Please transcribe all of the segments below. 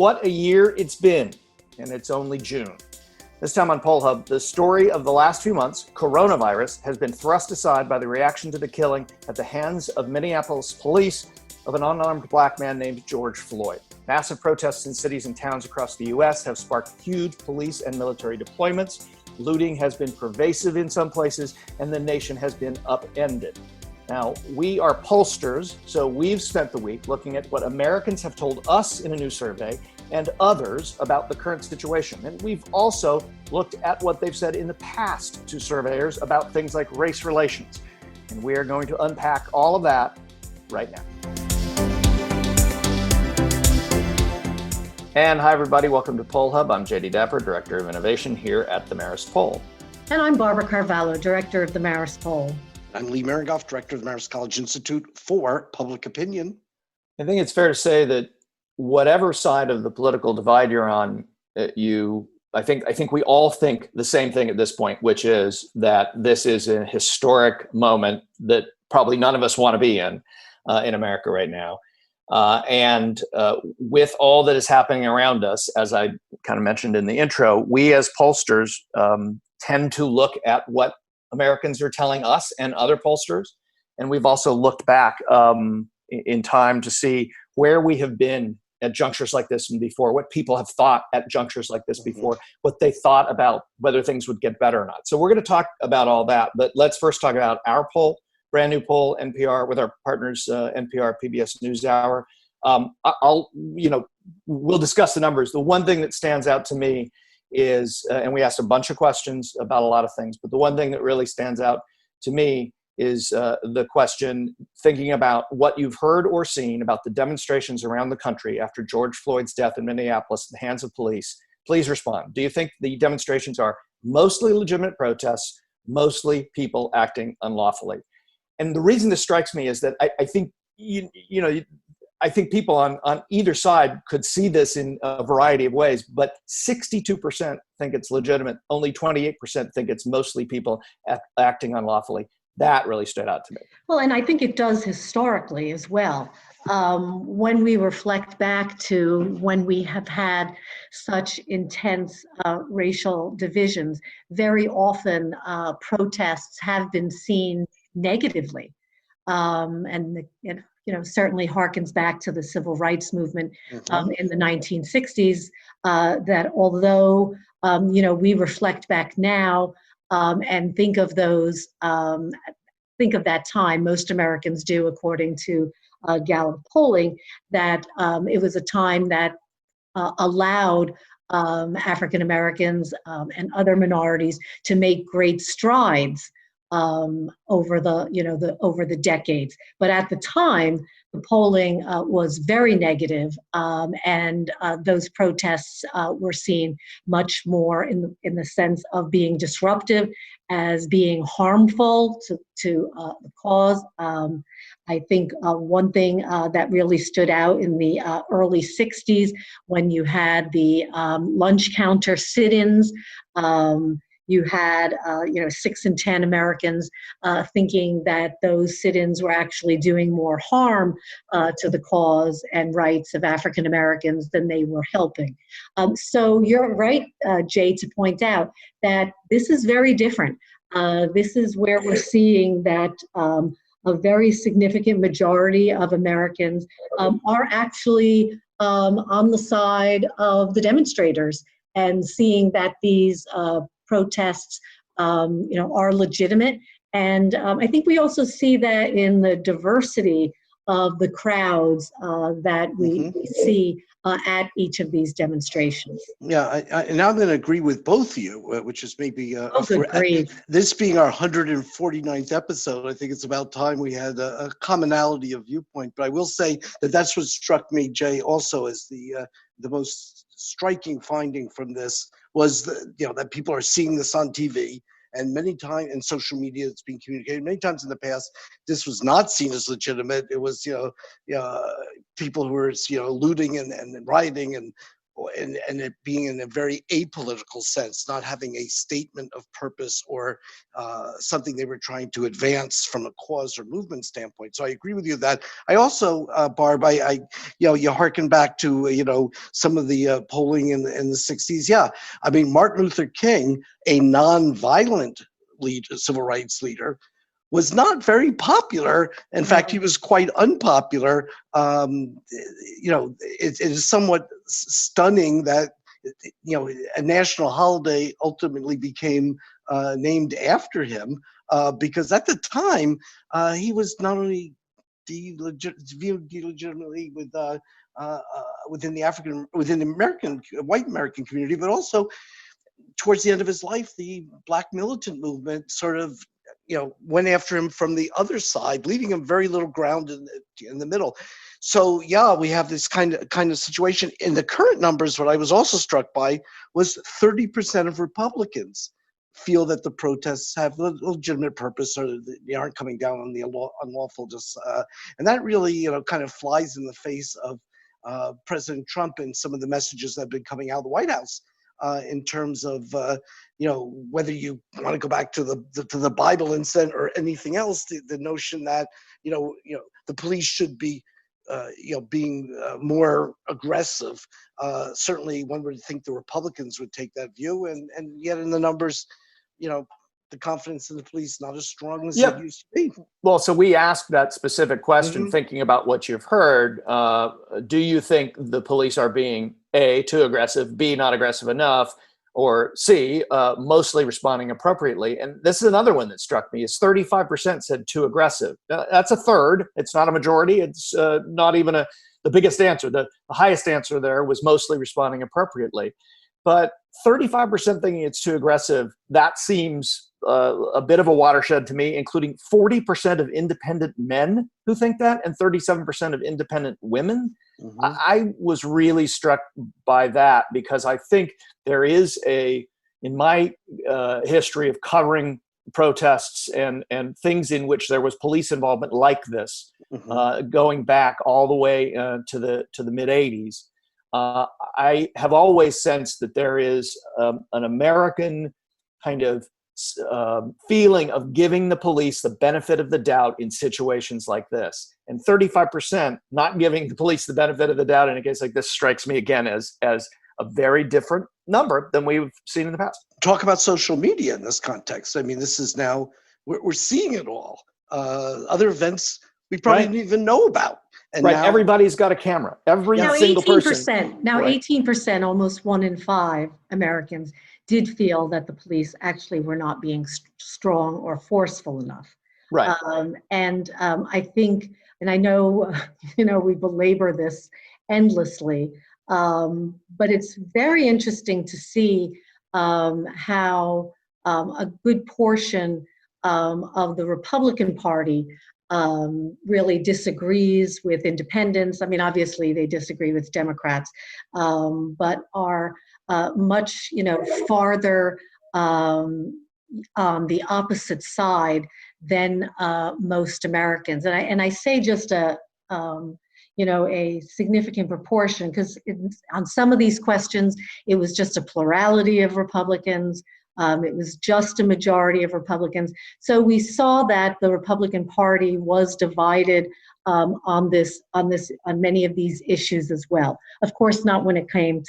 What a year it's been, and it's only June. This time on Poll Hub, the story of the last few months, coronavirus, has been thrust aside by the reaction to the killing at the hands of Minneapolis police of an unarmed black man named George Floyd. Massive protests in cities and towns across the U.S. have sparked huge police and military deployments. Looting has been pervasive in some places, and the nation has been upended. Now, we are pollsters, so we've spent the week looking at what Americans have told us in a new survey and others about the current situation. And we've also looked at what they've said in the past to surveyors about things like race relations. And we are going to unpack all of that right now. And hi, everybody. Welcome to Poll Hub. I'm Jay DeDapper, Director of Innovation here at the Marist Poll. And I'm Barbara Carvalho, Director of the Marist Poll. I'm Lee Miringoff, Director of the Marist College Institute for Public Opinion. I think it's fair to say that whatever side of the political divide you're on, I think we all think the same thing at this point, which is that this is a historic moment that probably none of us want to be in America right now. And with all that is happening around us, as I kind of mentioned in the intro, we as pollsters tend to look at what Americans are telling us and other pollsters. And we've also looked back in time to see where we have been at junctures like this and before, what people have thought at junctures like this before, what they thought about whether things would get better or not. So we're going to talk about all that, but let's first talk about our poll, brand new poll, NPR, with our partners, NPR, PBS NewsHour. We'll discuss the numbers. The one thing that stands out to me is, and we asked a bunch of questions about a lot of things, but the one thing that really stands out to me is the question, thinking about what you've heard or seen about the demonstrations around the country after George Floyd's death in Minneapolis at the hands of police. Please respond. Do you think the demonstrations are mostly legitimate protests, mostly people acting unlawfully? And the reason this strikes me is that I think, I think people on either side could see this in a variety of ways, but 62% think it's legitimate. Only 28% think it's mostly people acting unlawfully. That really stood out to me. Well, and I think it does historically as well. When we reflect back to when we have had such intense racial divisions, very often protests have been seen negatively. Certainly harkens back to the civil rights movement in the 1960s, that although, we reflect back now and think of that time, most Americans do, according to Gallup polling, that it was a time that allowed African Americans and other minorities to make great strides over the decades. But at the time, the polling was very negative, and those protests were seen much more in the sense of being disruptive, as being harmful to the cause. I think one thing that really stood out in the early 60s, when you had the lunch counter sit-ins, you had, 6 in 10 Americans thinking that those sit-ins were actually doing more harm to the cause and rights of African Americans than they were helping. So you're right, Jay, to point out that this is very different. This is where we're seeing that a very significant majority of Americans are actually on the side of the demonstrators, and seeing that these protests, are legitimate. And I think we also see that in the diversity of the crowds that we see at each of these demonstrations. Yeah, and I'm going to agree with both of you, which is maybe this being our 149th episode. I think it's about time we had a commonality of viewpoint. But I will say that that's what struck me, Jay, also as the most striking finding from this was that people are seeing this on TV, and many times in social media it's being communicated. Many times in the past, this was not seen as legitimate. It was people who were looting and rioting and and it being in a very apolitical sense, not having a statement of purpose or something they were trying to advance from a cause or movement standpoint. So I agree with you that. I also, Barb, you harken back to some of the polling in the 60s. Yeah, I mean, Martin Luther King, a non-violent civil rights leader, was not very popular. In fact, he was quite unpopular. It is somewhat stunning that a national holiday ultimately became named after him, because at the time he was not only viewed illegitimately within the American white American community, but also towards the end of his life, the Black militant movement sort of went after him from the other side, leaving him very little ground in the middle. So yeah, we have this kind of situation. In the current numbers, what I was also struck by was 30% of Republicans feel that the protests have a legitimate purpose, or they aren't coming down on the unlawful. And that really kind of flies in the face of President Trump and some of the messages that have been coming out of the White House. In terms of whether you want to go back to the Bible incident or anything else, the notion that the police should be being more aggressive. Certainly, one would think the Republicans would take that view, and yet in the numbers, the confidence in the police not as strong as it used to be. Well, so we asked that specific question, thinking about what you've heard. Do you think the police are being A, too aggressive, B, not aggressive enough, or C, mostly responding appropriately? And this is another one that struck me, is 35% said too aggressive. That's a third. It's not a majority. It's not even the biggest answer. The highest answer there was mostly responding appropriately. But 35% thinking it's too aggressive, that seems a bit of a watershed to me, including 40% of independent men who think that and 37% of independent women. I was really struck by that, because I think there is in my history of covering protests and things in which there was police involvement like this, going back all the way to the mid 80s. I have always sensed that there is an American kind of feeling of giving the police the benefit of the doubt in situations like this. And 35% not giving the police the benefit of the doubt in a case like this strikes me again as a very different number than we've seen in the past. Talk about social media in this context. I mean, this is now, we're seeing it all. Other events we probably didn't even know about. And now everybody's got a camera. Every single 18%, person. Now 18%, almost 1 in 5 Americans did feel that the police actually were not being strong or forceful enough. Right. I think, and I know, we belabor this endlessly, but it's very interesting to see how a good portion of the Republican Party really disagrees with independents. I mean, obviously they disagree with Democrats, but are much, farther on the opposite side than most Americans. And I say just a significant proportion, because on some of these questions, it was just a plurality of Republicans. It was just a majority of Republicans. So we saw that the Republican Party was divided on many of these issues as well. Of course, not when it comes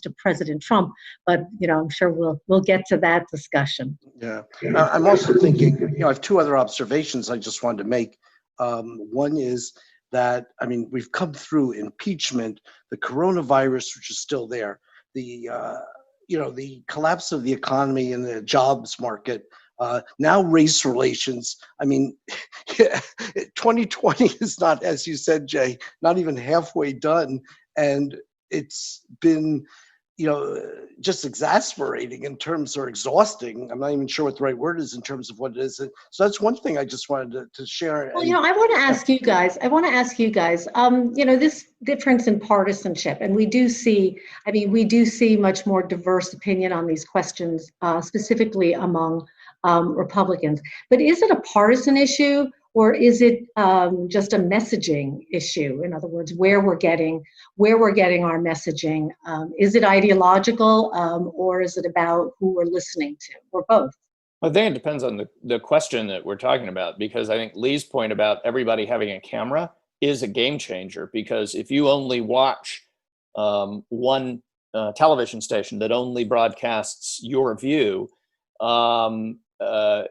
to President Trump, but I'm sure we'll get to that discussion. Yeah, I'm also thinking. I have two other observations I just wanted to make. One is that we've come through impeachment, the coronavirus, which is still there, the collapse of the economy and the jobs market, now race relations. 2020 is not, as you said, Jay, not even halfway done. And it's been, just exasperating in terms, or exhausting. I'm not even sure what the right word is in terms of what it is. So that's one thing I just wanted to share. Well, I want to ask you guys, this difference in partisanship, and we do see much more diverse opinion on these questions, specifically among Republicans. But is it a partisan issue, or is it just a messaging issue? In other words, where we're getting our messaging? Is it ideological, or is it about who we're listening to, or both? I think it depends on the question that we're talking about, because I think Lee's point about everybody having a camera is a game changer, because if you only watch one television station that only broadcasts your view, at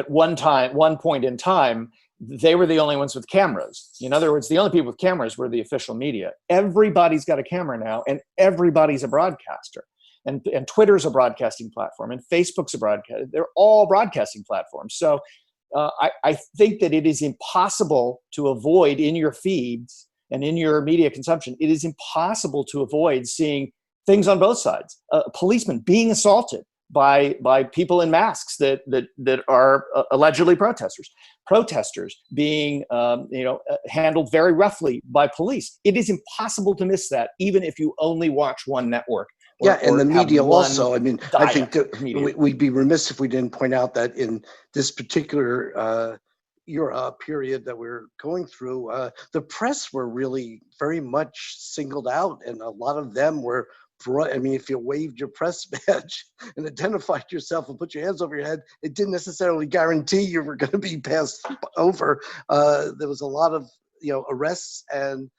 one point in time, they were the only ones with cameras. In other words, the only people with cameras were the official media. Everybody's got a camera now, and everybody's a broadcaster. And Twitter's a broadcasting platform, and Facebook's a broadcast. They're all broadcasting platforms. So I think that it is impossible to avoid in your feeds and in your media consumption. It is impossible to avoid seeing things on both sides. Policemen being assaulted by people in masks that are allegedly protesters being handled very roughly by police. It is impossible to miss that, even if you only watch one network. And the media also. I mean, I think that we'd be remiss if we didn't point out that in this particular period that we're going through, the press were really very much singled out, and a lot of them were. I mean, if you waved your press badge and identified yourself and put your hands over your head, it didn't necessarily guarantee you were going to be passed over. There was a lot of arrests and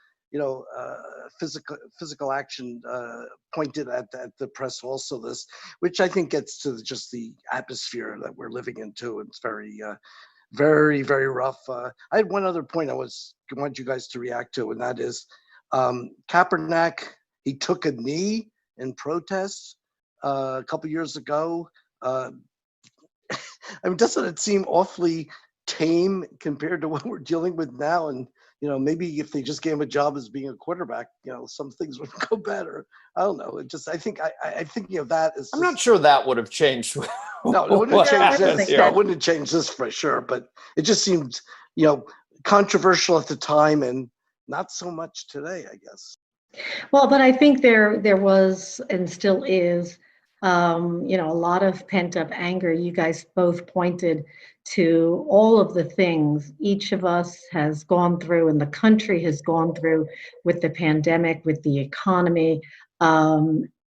physical action pointed at the press also. This, which I think gets to just the atmosphere that we're living in too. It's very, very, very rough. I had one other point I want you guys to react to, and that is Kaepernick. He took a knee in protest a couple years ago. I mean, doesn't it seem awfully tame compared to what we're dealing with now? And maybe if they just gave him a job as being a quarterback, some things would go better. I don't know. I think I'm thinking of that as. I'm not sure that would have changed. No, it wouldn't have changed this. No, it wouldn't have changed this for sure. But it just seemed, controversial at the time, and not so much today, I guess. Well, but I think there was and still is, a lot of pent up anger. You guys both pointed to all of the things each of us has gone through and the country has gone through with the pandemic, with the economy.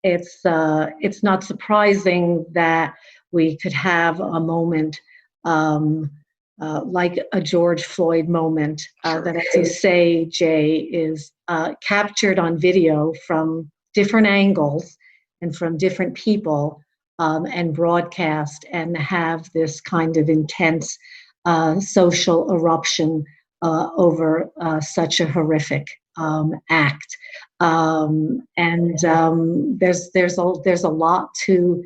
It's not surprising that we could have a moment like a George Floyd moment that, as you say, Jay, is captured on video from different angles and from different people, and broadcast, and have this kind of intense social eruption over such a horrific act. There's a lot to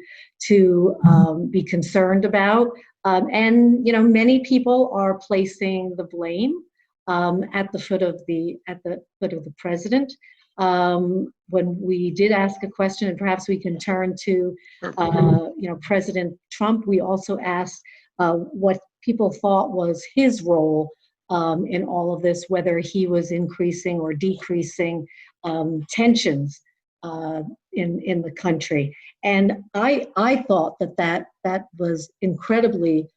be concerned about. And many people are placing the blame at the foot of the president. When we did ask a question, and perhaps we can turn to President Trump, we also asked what people thought was his role in all of this, whether he was increasing or decreasing tensions in the country. And I thought that was incredibly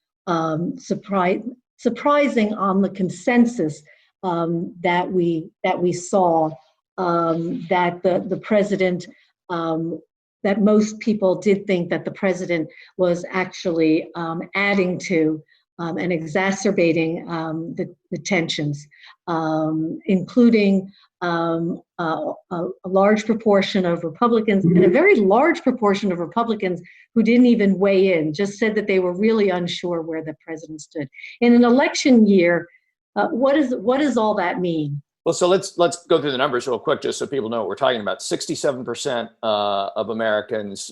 surprising on the consensus that we saw, that the president, that most people did think that the president was actually adding to and exacerbating the tensions, including a large proportion of Republicans, and a very large proportion of Republicans who didn't even weigh in, just said that they were really unsure where the president stood. In an election year, what does all that mean? Well, so let's go through the numbers real quick, just so people know what we're talking about. 67% of Americans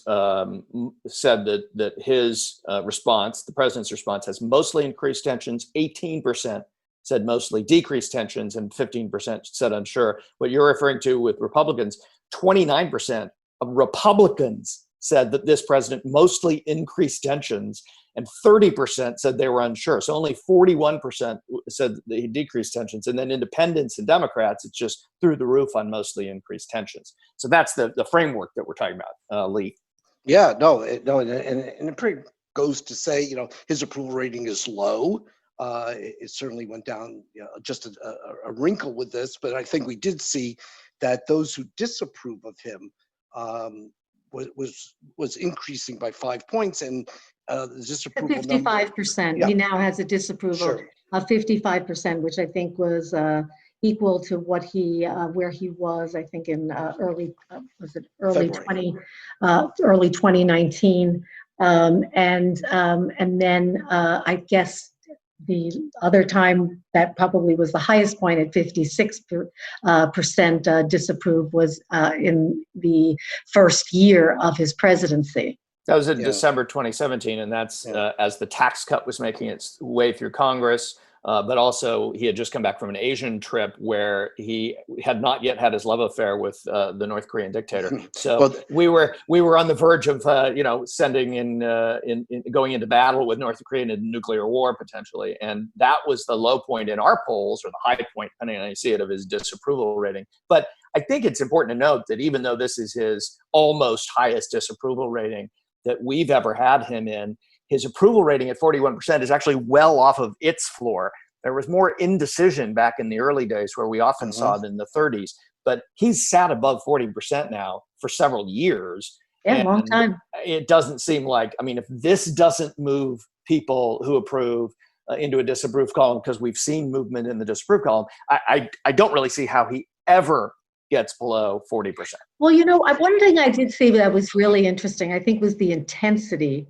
said that his response, the president's response, has mostly increased tensions. 18% said mostly decreased tensions, and 15% said unsure. What you're referring to with Republicans, 29% of Republicans said that this president mostly increased tensions, and 30% said they were unsure. So only 41% said that he decreased tensions. And then independents and Democrats, it's just through the roof on mostly increased tensions. So that's the framework that we're talking about, Lee. Yeah, no, and it pretty goes to say, his approval rating is low. It certainly went down, just a wrinkle with this, but I think we did see that those who disapprove of him was increasing by 5 points, and the disapproval 55%. Yeah. He now has a disapproval of 55%, which I think was equal to what he where he was, I think, in early 2019, and then I guess the other time that probably was the highest point at 56% disapprove was in the first year of his presidency. That was in December 2017, and that's as the tax cut was making its way through Congress. But also, he had just come back from an Asian trip where he had not yet had his love affair with the North Korean dictator. So we were on the verge of sending in going into battle with North Korea in a nuclear war potentially, and that was the low point in our polls, or the high point, depending on how you see it, of his disapproval rating. But I think it's important to note that even though this is his almost highest disapproval rating that we've ever had him in, his approval rating at 41% is actually well off of its floor. There was more indecision back in the early days where we often saw it in the 30s, but he's sat above 40% now for several years. Yeah, long time. It doesn't seem like, I mean, if this doesn't move people who approve into a disapprove column, because we've seen movement in the disapprove column, I don't really see how he ever gets below 40%. Well, one thing I did see that was really interesting, I think, was the intensity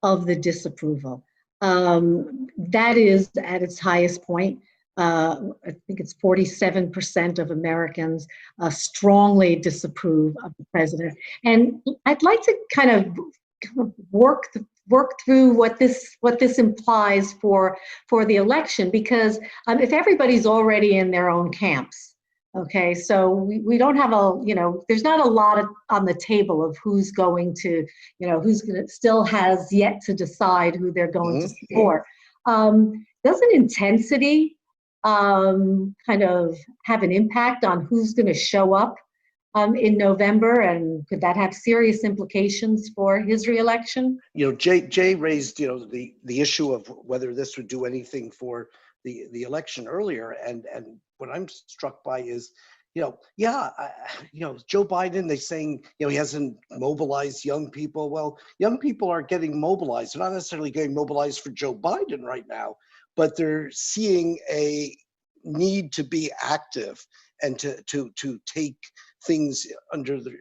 of the disapproval. That is at its highest point. I think it's 47% of Americans strongly disapprove of the president. And I'd like to kind of work through what this implies for the election, because if everybody's already in their own camps, okay, so we don't have there's not a lot on the table of who's going to, still has yet to decide who they're going to support. Doesn't intensity kind of have an impact on who's going to show up in November, and could that have serious implications for his reelection? Jay raised, the issue of whether this would do anything for the election earlier, and what I'm struck by is, Joe Biden, they're saying, he hasn't mobilized young people. Well, young people are getting mobilized. They're not necessarily getting mobilized for Joe Biden right now, but they're seeing a need to be active and to take things under the,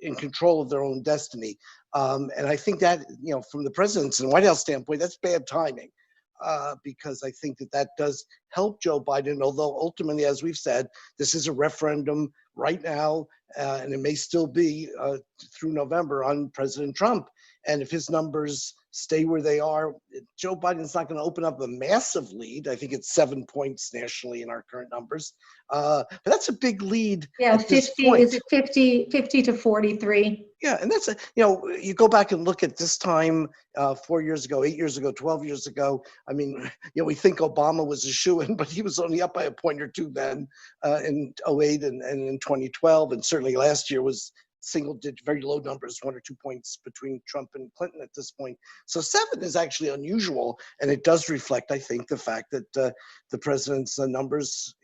in control of their own destiny. And I think that, from the president's and White House standpoint, that's bad timing. Because I think that does help Joe Biden, although ultimately, as we've said, this is a referendum right now, and it may still be through November on President Trump. And if his numbers stay where they are, Joe Biden's not going to open up a massive lead. I think it's 7 points nationally in our current numbers. But that's a big lead. Yeah, 50, is it 50 to 43? Yeah, and that's, you go back and look at this time 4 years ago, 8 years ago, 12 years ago. I mean, we think Obama was a shoo-in, but he was only up by a point or two then in 2008 and in 2012. And certainly last year was single-digit, very low numbers, 1 or 2 points between Trump and Clinton at this point. So 7 is actually unusual, and it does reflect, I think, the fact that the president's numbers,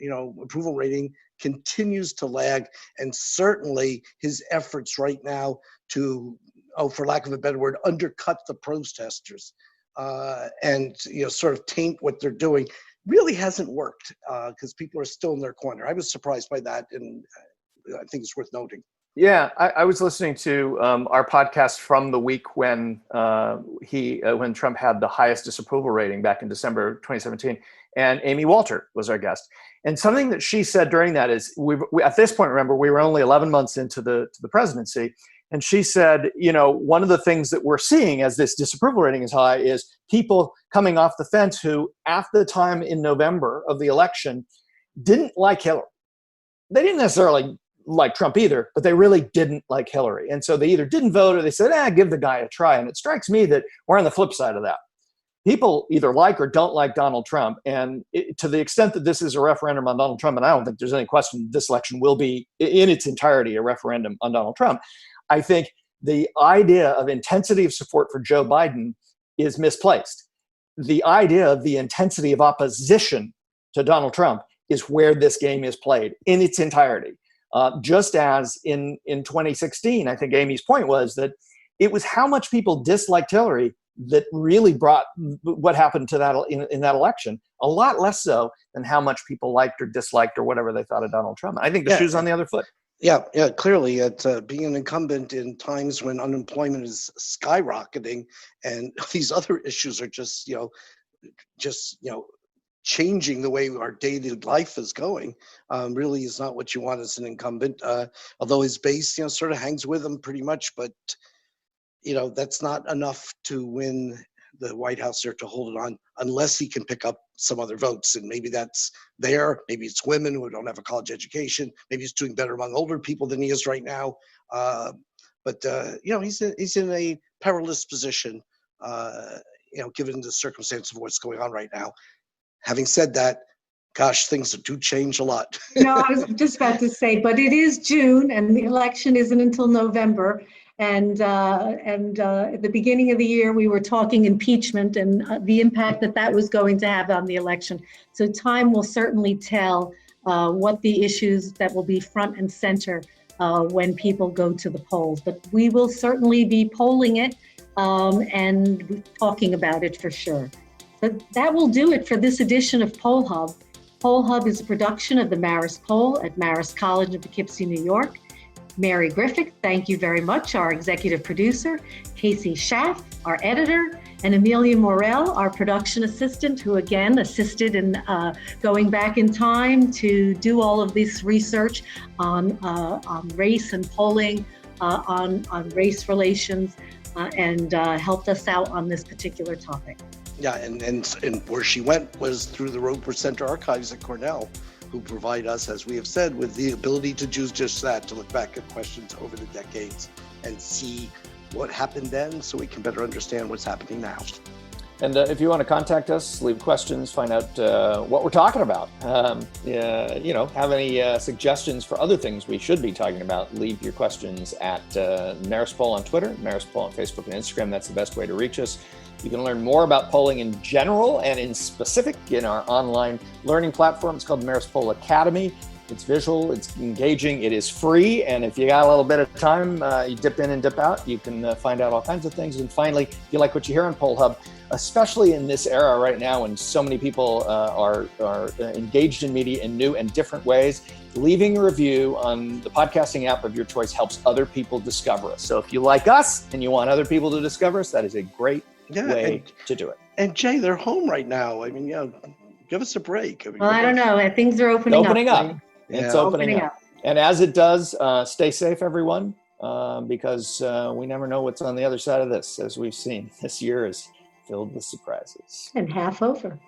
approval rating continues to lag, and certainly his efforts right now to, for lack of a better word, undercut the protesters and sort of taint what they're doing really hasn't worked because people are still in their corner. I was surprised by that, and I think it's worth noting. Yeah, I was listening to our podcast from the week when when Trump had the highest disapproval rating back in December 2017, and Amy Walter was our guest. And something that she said during that is, we at this point, remember, we were only 11 months into the presidency, and she said, one of the things that we're seeing as this disapproval rating is high is people coming off the fence who, at the time in November of the election, didn't like Hillary. They didn't necessarily like Trump either, but they really didn't like Hillary. And so they either didn't vote or they said, give the guy a try. And it strikes me that we're on the flip side of that. People either like or don't like Donald Trump. And to the extent that this is a referendum on Donald Trump, and I don't think there's any question this election will be in its entirety a referendum on Donald Trump, I think the idea of intensity of support for Joe Biden is misplaced. the idea of the intensity of opposition to Donald Trump is where this game is played in its entirety. Just as in 2016, I think Amy's point was that it was how much people disliked Hillary that really brought what happened to that in that election, a lot less so than how much people liked or disliked or whatever they thought of Donald Trump. I think the shoe's on the other foot. Yeah, clearly, being an incumbent in times when unemployment is skyrocketing and these other issues are just changing the way our daily life is going, really is not what you want as an incumbent. Although his base, sort of hangs with him pretty much, but that's not enough to win the White House or to hold it on unless he can pick up some other votes. And maybe that's there. Maybe it's women who don't have a college education. Maybe he's doing better among older people than he is right now. But he's in a perilous position, given the circumstance of what's going on right now. Having said that, gosh, things do change a lot. I was just about to say, but it is June and the election isn't until November. And at the beginning of the year, we were talking impeachment and the impact that was going to have on the election. So time will certainly tell what the issues that will be front and center when people go to the polls. But we will certainly be polling it and talking about it for sure. But that will do it for this edition of Poll Hub. Poll Hub is a production of the Marist Poll at Marist College in Poughkeepsie, New York. Mary Griffith, thank you very much, our executive producer, Casey Schaff, our editor, and Amelia Morell, our production assistant, who again assisted in going back in time to do all of this research on race and polling, on race relations, and helped us out on this particular topic. Yeah, and where she went was through the Roper Center Archives at Cornell, who provide us, as we have said, with the ability to do just that, to look back at questions over the decades and see what happened then so we can better understand what's happening now. And if you want to contact us, leave questions, find out what we're talking about, have any suggestions for other things we should be talking about, leave your questions at Marist Poll on Twitter, Marist Poll on Facebook and Instagram. That's the best way to reach us. You can learn more about polling in general and in specific in our online learning platform. It's called Marist Poll Academy. It's visual, it's engaging, it is free. And if you got a little bit of time, you dip in and dip out, you can find out all kinds of things. And finally, if you like what you hear on Poll Hub, especially in this era right now when so many people are engaged in media in new and different ways, leaving a review on the podcasting app of your choice helps other people discover us. So if you like us and you want other people to discover us, that is a great way to do it. And Jay, they're home right now. I mean, give us a break. I don't know. Things are opening up. It's opening up. And as it does, stay safe, everyone, because we never know what's on the other side of this. As we've seen, this year is filled with surprises. And half over.